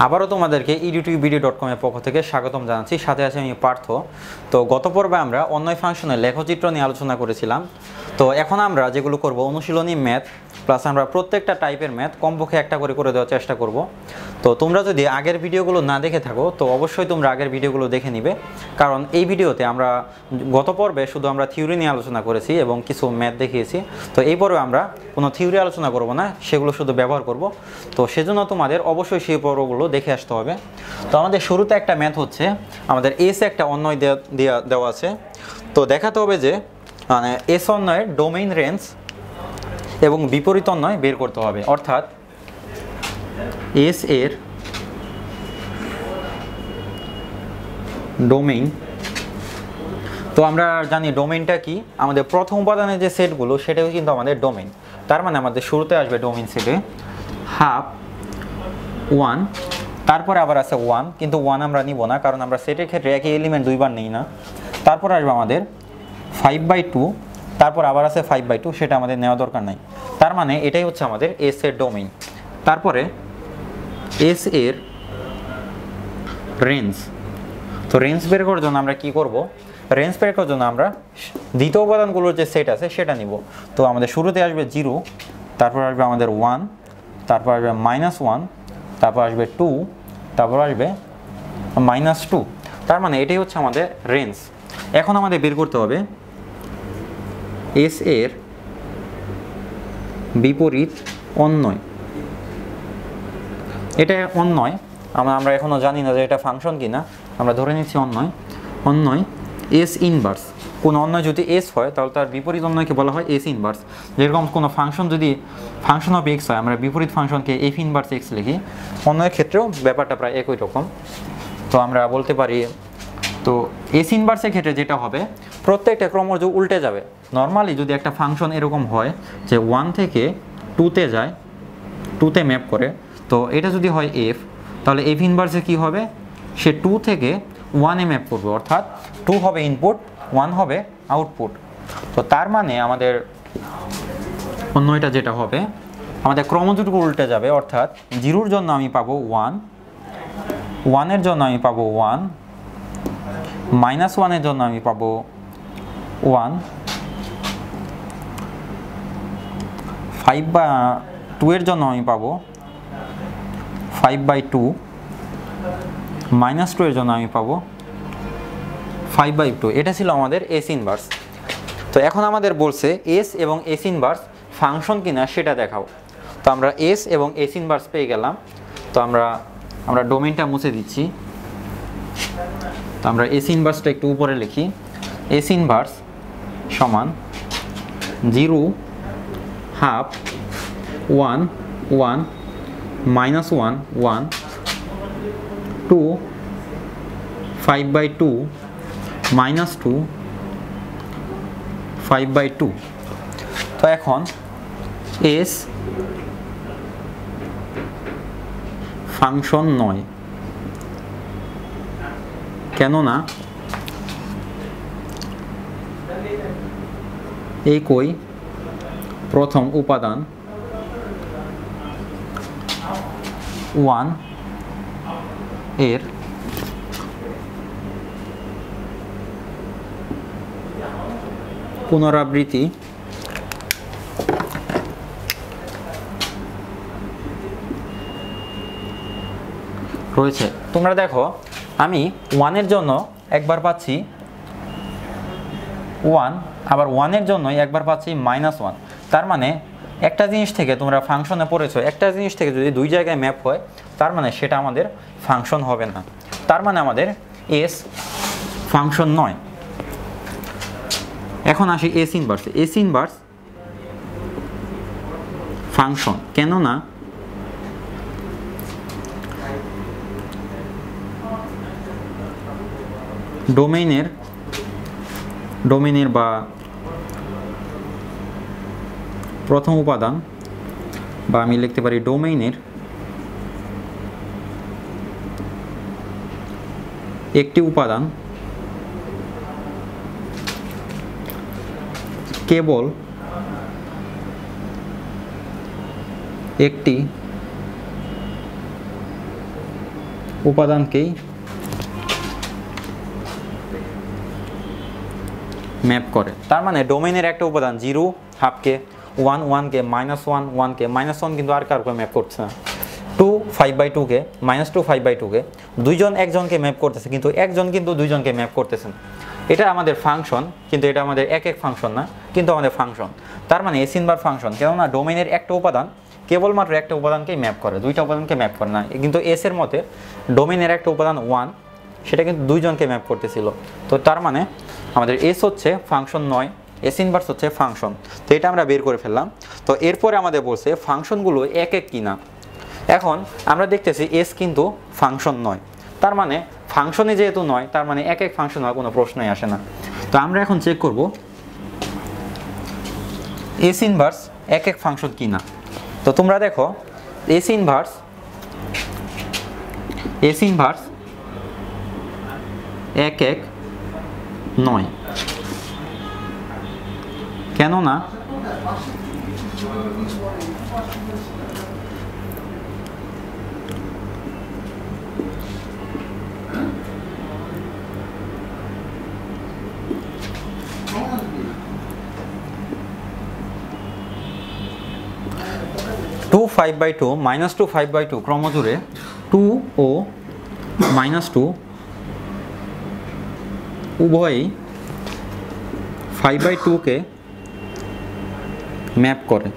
আবারও তোমাদেরকে edutubvideo.com এর পক্ষ থেকে স্বাগতম জানাচ্ছি। সাথে আছে আমি পার্থ। তো গত পর্বে আমরা অন্বয় ফাংশনের লেখচিত্র নিয়ে আলোচনা করেছিলাম। তো এখন আমরা যেগুলো করব অনুশীলনী ম্যাথ প্লাস আমরা প্রত্যেকটা টাইপের ম্যাথ কমপক্ষে একটা করে দেওয়ার চেষ্টা করব। তো তোমরা যদি আগের ভিডিওগুলো না দেখে থাকো তো অবশ্যই তোমরা আগের ভিডিওগুলো দেখে নিবে, কারণ এই ভিডিওতে আমরা গত পর্বে শুধু আমরা থিওরি নিয়ে আলোচনা করেছি এবং কিছু ম্যাথ দেখিয়েছি। তো এই পর্বে আমরা কোনো থিওরি আলোচনা করব না, সেগুলো শুধু ব্যবহার করব। তো সেজন্য তোমাদের অবশ্যই সেই পর্বগুলো দেখে আসতে হবে। তো আমাদের শুরুতে একটা ম্যাথ হচ্ছে, আমাদের এস একটা অন্বয় দেওয়া আছে। তো দেখাতে হবে যে মানে এস অন্বয়ের ডোমেইন রেঞ্জ এবং বিপরীত অন্বয় বের করতে হবে, অর্থাৎ এস এর ডোমেইন। তো আমরা জানি ডোমেইনটা কি, আমাদের প্রথম উপাদানের যে সেটগুলো সেটাও কিন্তু আমাদের ডোমেইন। তার মানে আমাদের শুরুতে আসবে ডোমেইন সেটে হাফ 1, তারপরে আবার আছে 1, কিন্তু 1 আমরা নিব না, কারণ আমরা সেটের ক্ষেত্রে একই এলিমেন্ট দুইবার নিই না। তারপর আসবে আমাদের 5/2, তারপর আবার আছে 5/2, সেটা আমাদের নেওয়া দরকার নাই। তার মানে এটাই হচ্ছে আমাদের এস এর ডোমেইন। তারপরে এস এর রেঞ্জ। তো রেঞ্জ বের করার জন্য আমরা কি করব, রেঞ্জ বের করার জন্য আমরা দ্বিতীয় উপাদানগুলোর যে সেট আছে সেটা নিব। তো আমাদের শুরুতে আসবে 0, তারপর আসবে আমাদের 1, তারপর আসবে -1, তারপর আসবে 2, তারপর আসবে -2। তার মানে এটাই হচ্ছে আমাদের রেঞ্জ। এখন আমাদের বের করতে হবে এস এর বিপরীত অন্বয়। এটা অন্বয়, আমরা এখনও জানি না যে এটা ফাংশন কিনা, আমরা ধরে নিচ্ছি অন্বয় এস ইনভার্স। কোনো অন্বয় যদি এস হয় তাহলে তার বিপরীত অন্বয়কে বলা হয় এস ইনভার্স। যেরকম কোনো ফাংশন যদি ফাংশন অফ এক্স হয়, আমরা বিপরীত ফাংশনকে এফ ইনভার্স এক্স লিখি। অন্বয়ের ক্ষেত্রেও ব্যাপারটা প্রায় একই রকম। তো আমরা বলতে পারি, তো এস ইনভার্সের ক্ষেত্রে যেটা হবে, প্রত্যেকটা ক্রমজ উল্টে যাবে। নর্মালি যদি একটা ফাংশন এরকম হয় যে 1 থেকে 2-তে যায়, 2-তে ম্যাপ করে, তো এটা যদি হয় এফ, তাহলে এফ ইনভার্সে কী হবে, সে 2 থেকে 1-এ ম্যাপ করবে, অর্থাৎ 2 হবে ইনপুট, 1 হবে আউটপুট। তো তার মানে আমাদের অন্যটা যেটা হবে, আমাদের ক্রমজটুকু উল্টে যাবে, অর্থাৎ 0-র জন্য আমি পাবো 1, 1-এর জন্য আমি পাবো 1, -1-এর জন্য আমি পাবো 1, 5/2-এর জন্য আমি পাবো 5/2, -2-এর জন্য আমি পাবো 5/2। এটা ছিল আমাদের এস ইনভার্স। তো এখন আমাদের বলছে এস এবং এস ইনভার্স ফাংশন কিনা সেটা দেখাও। তো আমরা এস এবং এস ইনভার্স পেয়ে গেলাম। তো আমরা ডোমেইনটা মুছে দিচ্ছি। তো আমরা এস ইনভার্সটা একটু উপরে লিখি। এস ইনভার্স সমান 0, হাফ, 1, 1, -1, 1, 2, 5/2, -2, 5/2। তো এখন এস ফাংশন নয়, কেননা একই প্রথম উপাদান 1 এর পুনরাবৃত্তি রয়েছে। তোমরা দেখো, আমি 1-এর জন্য একবার পাচ্ছি 1, আবার 1-এর জন্যই একবার পাচ্ছি -1। তার মানে একটা জিনিস থেকে তোমরা ফাংশনে পড়েছো, একটা জিনিস থেকে যদি দুই জায়গায় ম্যাপ হয়, তার মানে সেটা আমাদের ফাংশন হবে না। তার মানে আমাদের এস ফাংশন নয়। এখন আসি এস ইনভার্সে। এস ইনভার্স ফাংশন, কেননা ডোমেইনের বা প্রথম উপাদান, বা আমি লিখতে পারি ডোমেইনের একটি উপাদান কেবল একটি উপাদানকেই ম্যাপ করে। তার মানে ডোমেইনের একটা উপাদান 0 হাফকে, 1 1কে, -1 1কে, -1 কিন্তু আর কারকে ম্যাপ করছে না, 2 5/2কে, -2 5/2কে দুইজন একজনকে ম্যাপ করতেছে, কিন্তু একজন কিন্তু দুইজনকে ম্যাপ করতেছেন। এটা আমাদের ফাংশন, কিন্তু এটা আমাদের এক ফাংশন না, কিন্তু আমাদের ফাংশন। তার মানে এস ইনভার্স ফাংশন, কেননা ডোমেইনের একটা উপাদান কেবলমাত্র একটা উপাদানকেই ম্যাপ করে, দুইটা উপাদানকে ম্যাপ করে না। কিন্তু এস এর মতে ডোমেইনের একটা উপাদান 1, সেটা কিন্তু দুইজনকে ম্যাপ করতেছিল। তো তার মানে আমাদের এস হচ্ছে ফাংশন নয়, এস ইনভার্স হচ্ছে ফাংশন। তো এটা আমরা বের করে ফেললাম। তো এরপরে আমাদের বলছে ফাংশনগুলো এক কিনা। এখন আমরা দেখতেছি এস কিন্তু ফাংশন নয়, তার মানে ফাংশনে যেহেতু নয়, তার মানে এক ফাংশন হওয়ার কোনো প্রশ্নই আসে না। তো আমরা এখন চেক করব এস ইনভার্স এক ফাংশন কিনা। তো তোমরা দেখো এস ইনভার্স এক নয়, কেননা -2 5/2 ক্রমজুড়ে 2 ও -2 উভয়ই 5/2কে ম্যাপ করে,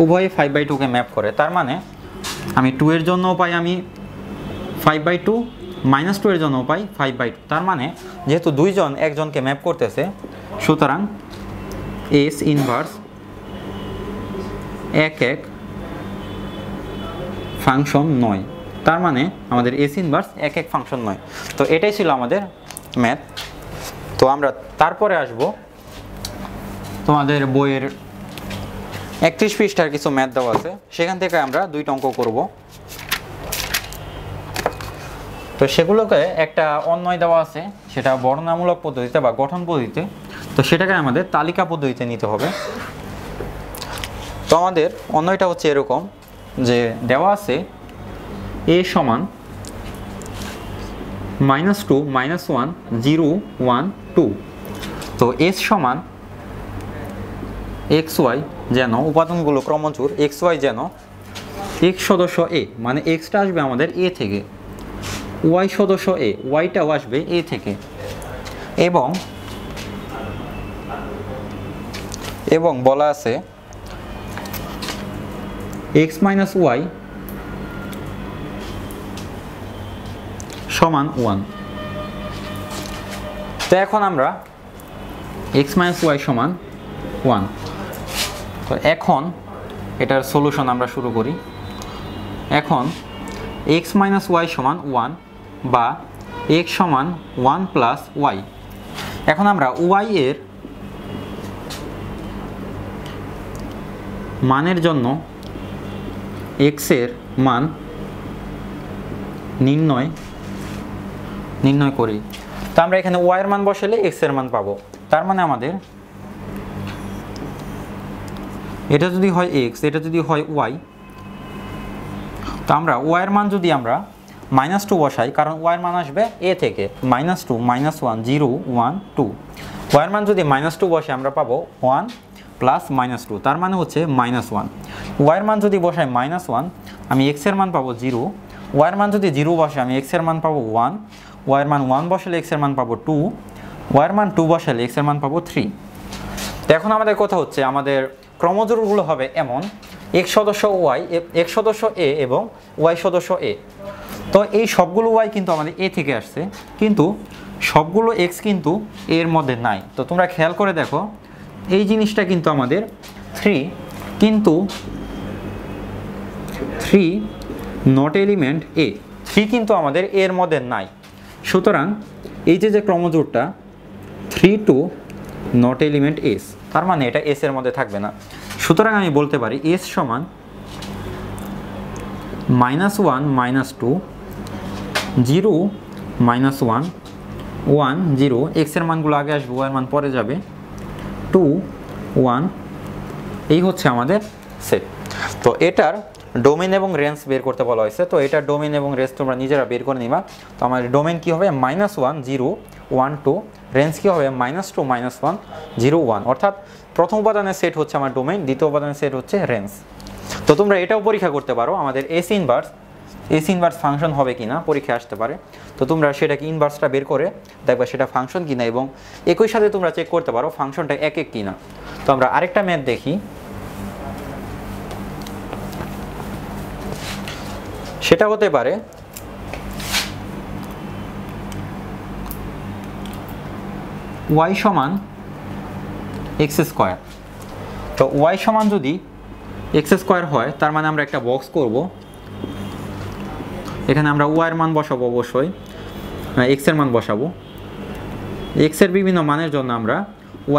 উভয়ই 5/2কে ম্যাপ করে। তার মানে আমি 2 এর জন্যও পাই আমি 5/2, -2 এর জন্যও পাই 5/2। তার মানে যেহেতু দুইজন একজনকে ম্যাপ করতেছে, সুতরাং এস ইনভার্স এক ফাংশন নয়। তার মানে আমাদের এস ইনভার্স এক ফাংশন নয়। তো এটাই ছিল আমাদের ম্যাথ। তো আমরা তারপরে আসব তোমাদের বইয়ের 31 পৃষ্ঠার কিছু ম্যাথ দেওয়া আছে, সেখান থেকে আমরা দুইটা অঙ্ক করব। তো সেগুলোকে একটা অন্বয় দেওয়া আছে, সেটা বর্ণনামূলক পদ্ধতিতে বা গঠন পদ্ধতিতে, তো সেটাকে আমাদের তালিকা পদ্ধতিতে নিতে হবে। তো আমাদের অন্যটা হচ্ছে এরকম যে দেওয়া আছে a সমান -2 -1 0 1 2। তো s সমান xy, যেন উপাদানগুলো ক্রমজোড়, xy যেন x সদস্য a, মানে xটা আসবে আমাদের a থেকে, y সদস্য a, yটাও আসবে a থেকে, এবং বলা আছে x - y সমান 1। তো এখন আমরা x - y সমান 1। তো এখন এটার সলিউশন আমরা শুরু করি। এখন x - y সমান 1 বা x সমান 1 + y। এখন আমরা y এর মানের জন্য x এর মান নির্ণয় করি। তো আমরা এখানে y এর মান বসালে x এর মান পাবো। তার মানে আমাদের এটা যদি হয় x, এটা যদি হয় y, তো আমরা y এর মান যদি আমরা -2 বসাই, কারণ y এর মান আসবে a থেকে, -2 -1 0 1 2। y এর মান যদি -2 বসে আমরা পাবো 1 + -2, তার মানে হচ্ছে -1। y এর মান যদি বসাই -1, আমি x এর মান পাবো 0। y এর মান যদি 0 বসে আমি x এর মান পাবো 1। y এর মান 1 বসালে x এর মান পাবো 2। y এর মান 2 বসালে x এর মান পাবো 3। তো এখন আমাদের কথা হচ্ছে আমাদের ক্রমজোড়গুলো হবে এমন x সদস্য y, x সদস্য a এবং y সদস্য a। তো এই সবগুলো y কিন্তু আমাদের a থেকে আসছে, কিন্তু সবগুলো x কিন্তু এর মধ্যে নাই। তো তোমরা খেয়াল করে দেখো এই জিনিসটা কিন্তু আমাদের 3, কিন্তু 3 নট এলিমেন্ট a, 3 কিন্তু আমাদের এর মধ্যে নাই। সুতরাং এই যে ক্রমজোড়টা 3 2 নট এলিমেন্ট s, তার মানে এটা s এর মধ্যে থাকবে না। সুতরাং আমি বলতে পারি s সমান -1 -2 0 -1 1 0, x এর মানগুলো আগে আসবে, y এর মান পরে যাবে, 2 1। এই হচ্ছে আমাদের সেট। তো এটার ডোমেন এবং রেঞ্জ বের করতে বলা হয়েছে। তো এটা ডোমেন এবং রেঞ্জ তোমরা নিজেরা বের করে নিবা। তো আমার ডোমেন কী হবে -1 0 1 2, রেঞ্জ কী হবে -2 -1 0 1, অর্থাৎ প্রথম উপাদানের সেট হচ্ছে আমার ডোমেন, দ্বিতীয় উপাদানের সেট হচ্ছে রেঞ্জ। তো তোমরা এটাও পরীক্ষা করতে পারো আমাদের এস ইনভার্স ফাংশন হবে কিনা, পরীক্ষায় আসতে পারে। তো তোমরা সেটাকে ইনভার্সটা বের করে দেখবা সেটা ফাংশন কিনা, এবং একই সাথে তোমরা চেক করতে পারো ফাংশনটা এক কিনা। তো আমরা আরেকটা ম্যাথ দেখি, সেটা হতে পারে y সমান x²। তো y সমান যদি x² হয়, তার মানে আমরা একটা বক্স করব, এখানে আমরা y এর মান বসাবো, অবশ্যই x এর মান বসাবো। x এর বিভিন্ন মানের জন্য আমরা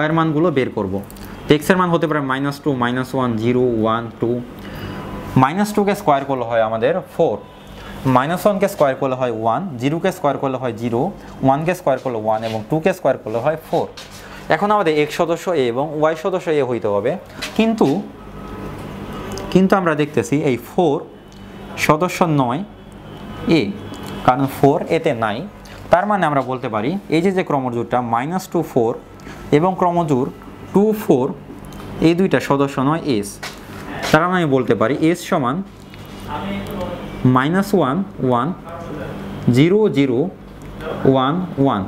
y এর মানগুলো বের করব। x এর মান হতে পারে -2 -1 0 1 2, -2 কে স্কোয়ার করলে হয় আমাদের 4, -1 কে স্কোয়ার করলে হয় 1, 0 কে স্কোয়ার করলে হয় 0, 1 কে স্কোয়ার করলে 1 এবং 2 কে স্কোয়ার করলে হয় 4। এখন আমাদের x সদস্য a এবং y সদস্য a হইতে হবে, কিন্তু আমরা দেখতেছি এই 4 সদস্য নয় a, কারণ 4 এতে নাই। তার মানে আমরা বলতে পারি এই যে ক্রমজোড়টা -2 4 এবং ক্রমজোড় 2 4, এই দুইটা সদস্য নয় s। তার মানে আমি বলতে পারি s সমান -1 1 0 0 1 1,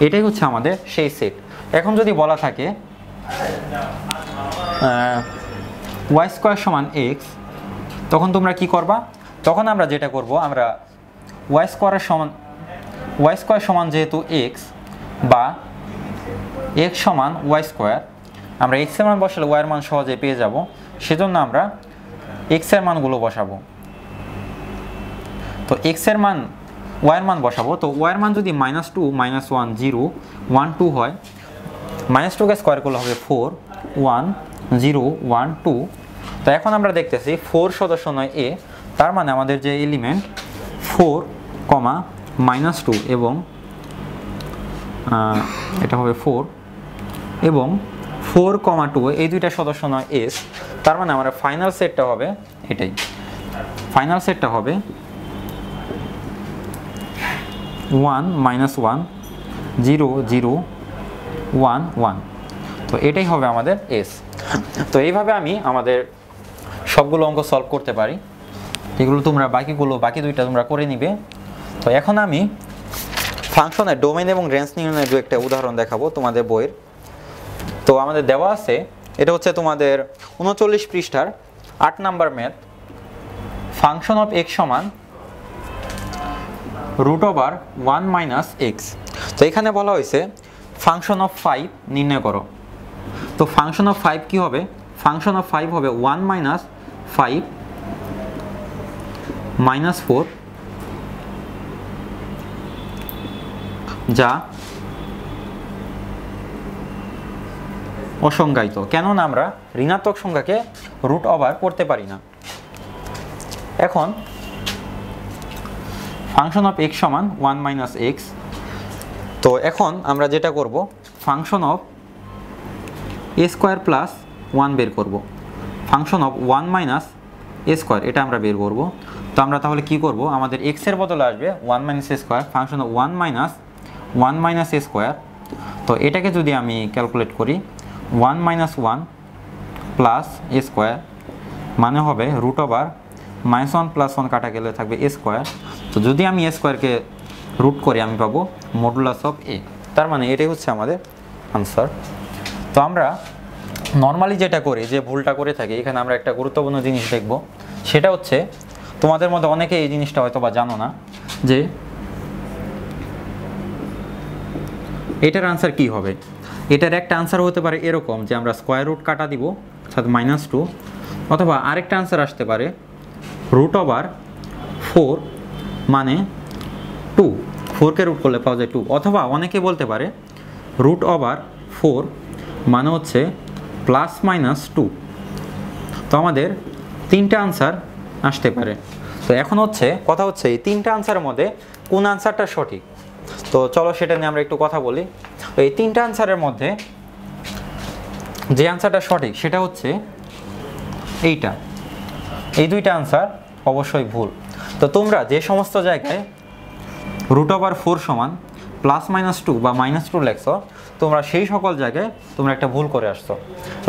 এটাই হচ্ছে আমাদের সেই সেট। এখন যদি বলা থাকে y² সমান x, তখন তোমরা কি করবা? তখন আমরা যেটা করব, আমরা y² সমান যেহেতু x বা x সমান y², আমরা x এর মান বসালে y এর মান সহজে পেয়ে যাব, সেজন্য আমরা x এর মানগুলো বসাবো। তো x এর মান y এর মান বসাবো। তো y এর মান যদি -2 -1 0 1 2 হয়, -2 কে স্কোয়ার করলে হবে 4 1 0 1 2। তো এখন আমরা দেখতেছি 4 সদস্য নয় a, তার মানে আমাদের যে এলিমেন্ট 4, -2 এবং এটা হবে 4 এবং 4, 2, এই দুইটা সদস্য নয় s, তার মানে আমার ফাইনাল সেটটা হবে এটাই। ফাইনাল সেটটা হবে 1 -1 0 0 1 1। তো এটাই হবে আমাদের s। তো এইভাবে আমি আমাদের সবগুলো অঙ্ক সলভ করতে পারি। এগুলো তোমরা বাকি দুইটা তোমরা করে নিবে। তো এখন আমি ফাংশনের ডোমেন এবং রেঞ্জ নির্ণয়ের দু একটা উদাহরণ দেখাবো তোমাদের বইয়ের। তো আমাদের দেওয়া আছে, এটা হচ্ছে তোমাদের 39 পৃষ্ঠার 8 number math, function of x সমান √1 - x। তো এখানে বলা হয়েছে ফাংশন অফ 5 নির্ণয় করো। তো ফাংশন অফ 5 কি হবে? ফাংশন অফ 5 হবে 1 - 5 - 4, যা অসংজ্ঞায়িত, কেননা আমরা ঋণাত্মক সংখ্যাকে √ করতে পারি না। এখন ফাংশন অফ x সমান 1 - x। তো এখন আমরা যেটা করব, ফাংশন অফ a² + 1 বের করব। ফাংশন অফ 1 - a², এটা আমরা বের করব। তো আমরা তাহলে কি করব, আমাদের x এর বদলে আসবে 1 - a², ফাংশন অফ 1 - a²। তো এটাকে যদি আমি ক্যালকুলেট করি, 1 - 1 + a², মানে হবে √1 + 1 কাটা গেলে থাকবে a²। তো যদি আমি a²কে রুট করি, আমি পাবো মডুলাস অফ a। তার মানে এটাই হচ্ছে আমাদের আনসার। তো আমরা নর্মালি যেটা করি, যে ভুলটা করে থাকি, এখানে আমরা একটা গুরুত্বপূর্ণ জিনিস দেখব, সেটা হচ্ছে তোমাদের মধ্যে অনেকে এই জিনিসটা হয়তো বা জানো না, যে এটার আনসার কি হবে। এটার একটা আনসার হতে পারে এরকম, যে আমরা স্কোয়ার রুট কাটা দিব, অর্থাৎ -2, অথবা আরেকটা আনসার আসতে পারে √4 মানে 2, 4কে রুট করলে পাওয়া যায় 2, অথবা অনেকে বলতে পারে √4 মানে হচ্ছে +-2। তো আমাদের তিনটা আনসার আসতে পারে। তো এখন কথা হচ্ছে এই তিনটা আনসারের মধ্যে কোন আনসারটা সঠিক। তো চলো সেটা নিয়ে আমরা একটু কথা বলি। এই তিনটা আনসারের মধ্যে যে আনসারটা সঠিক সেটা হচ্ছে এইটা, এই দুইটা আনসার অবশ্যই ভুল। তো তোমরা যে সমস্ত জায়গায় √4 সমান +-2 বা -2 লেখছো, তোমরা সেই সকল জায়গায় তোমরা একটা ভুল করে আসছো।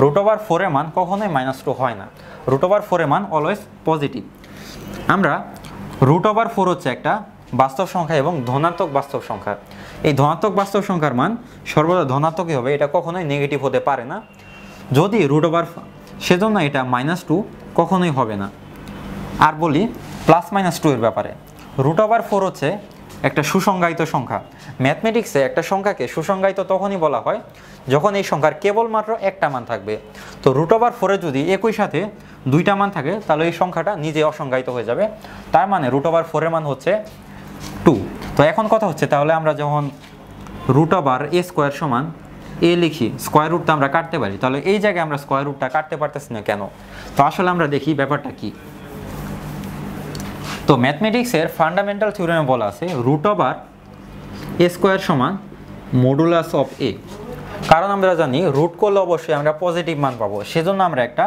√4 এর মান কখনোই -2 হয় না। √4 এর মান অলওয়েজ পজিটিভ। আমরা √4 হচ্ছে একটা বাস্তব সংখ্যা এবং ধনাত্মক বাস্তব সংখ্যা। এই ধনাত্মক বাস্তব সংখ্যার মান সর্বদা ধনাত্মকই হবে, এটা কখনোই নেগেটিভ হতে পারে না। যদি সেজন্য এটা -2 কখনোই হবে না। আর বলি +-2 এর ব্যাপারে, √4 হচ্ছে একটা সুসংজ্ঞায়িত সংখ্যা। ম্যাথমেটিক্সে একটা সংখ্যাকে সুসংজ্ঞায়িত তখনই বলা হয় যখন এই সংখ্যার কেবলমাত্র একটা মান থাকবে। তো √4 এ যদি একই সাথে দুইটা মান থাকে তাহলে এই সংখ্যাটা নিজে অসংজ্ঞায়িত হয়ে যাবে। তার মানে √4 এর মান হচ্ছে 2। তো এখন কথা হচ্ছে, তাহলে আমরা যখন √a² সমান a লিখি, স্কয়ার রুটটা আমরা কাটতে পারি, তাহলে এই জায়গায় আমরা স্কয়ার রুটটা কাটতে পারতেছি না কেন? তো আসলে আমরা দেখি ব্যাপারটা কি। তো ম্যাথমেটিক্সের ফান্ডামেন্টাল থিওরেমে বলা আছে √a² সমান মডুলাস অফ a। কারণ আমরা জানি রুট করলে অবশ্যই আমরা পজিটিভ মান পাবো, সেজন্য আমরা একটা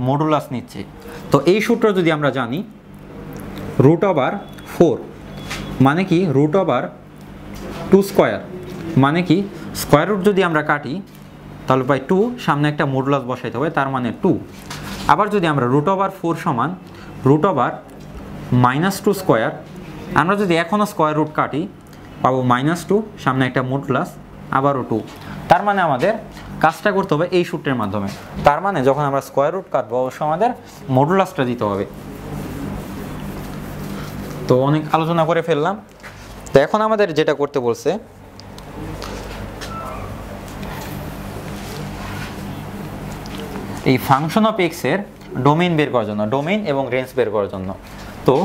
মডুলাস নিচ্ছি। তো এই সূত্র যদি আমরা জানি, √4 মানে কি √2² মানে কি, স্কয়ার রুট যদি আমরা কাটি তাহলে পাই 2, সামনে একটা মডুলাস বসাইতে হবে, তার মানে 2। আবার যদি আমরা √4 সমান √2², আমরা যদি এখনও স্কয়ার রুট কাটি পাবো -2, সামনে একটা মডুলাস, আবারও 2। তার মানে আমাদের কাজটা করতে হবে এই সূত্রের মাধ্যমে। তার মানে যখন আমরা স্কয়ার রুট কাটবো অবশ্যই আমাদের মডুলাসটা দিতে হবে। তো অনেক আলোচনা করে ফেললাম। তো এখন আমাদের যেটা করতে বলছে, এই ফাংশন অফ এক্স এর ডোমেইন বের করার জন্য, ডোমেইন এবং রেঞ্জ বের করার জন্য। তো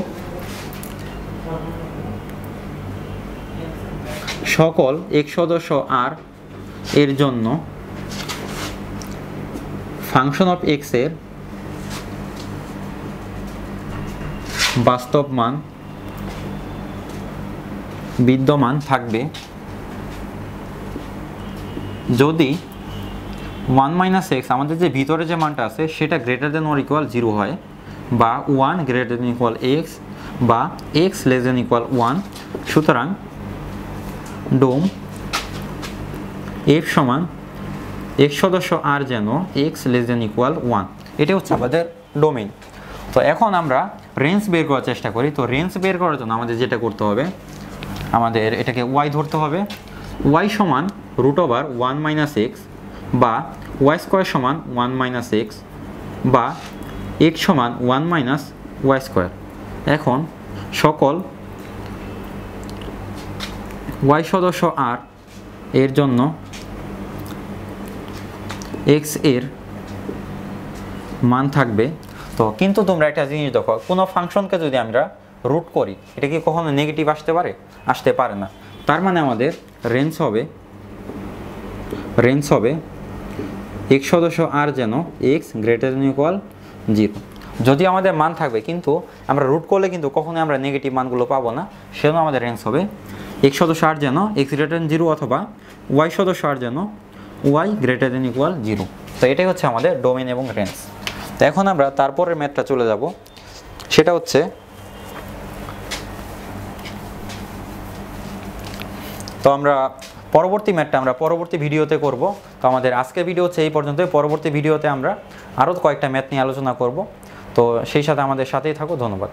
সকল x সদস্য r এর জন্য ফাংশন অফ এক্স এর বাস্তব মান বিদ্যমান থাকবে যদি 1 - x আমাদের যে ভিতরে যে মানটা আছে সেটা > 0 হয়, বা 1 > x, বা x <= 1। সুতরাং ডোম f সমান x সদস্য r যেন x <= 1। এটা হচ্ছে আমাদের ডোমেইন। তো এখন আমরা রেঞ্জ বের করার চেষ্টা করি। তো রেঞ্জ বের করার জন্য আমাদের যেটা করতে হবে, আমাদের এটাকে y ধরতে হবে। y সমান √1 - x, বা y² সমান 1 - x, বা x সমান 1 - y²। এখন সকল y সদস্য r এর জন্য x এর মান থাকবে। তো কিন্তু তোমরা একটা জিনিস দেখো, কোনো ফাংশনকে যদি আমরা রুট করি, এটা কি কখনো নেগেটিভ আসতে পারে? আসতে পারে না। তার মানে আমাদের রেঞ্জ হবে x সদস্য r যেন x > 0। যদি আমাদের মান থাকবে, কিন্তু আমরা রুট করলে কিন্তু কখনোই আমরা নেগেটিভ মানগুলো পাবো না, সেজন্য আমাদের রেঞ্জ হবে x সদস্য r যেন x > 0, অথবা y সদস্য r যেন y > 0। তো এটাই হচ্ছে আমাদের ডোমেইন এবং রেঞ্জ। তো এখন আমরা তারপরের ম্যাথটা চলে যাব, সেটা হচ্ছে তো আমরা পরবর্তী ম্যাথটা আমরা পরবর্তী ভিডিওতে করব। তো আমাদের আজকের ভিডিও হচ্ছে এই পর্যন্তই। পরবর্তী ভিডিওতে আমরা আরও কয়েকটা ম্যাথ নিয়ে আলোচনা করব। তো সেই সাথে আমাদের সাথেই থাকো। ধন্যবাদ।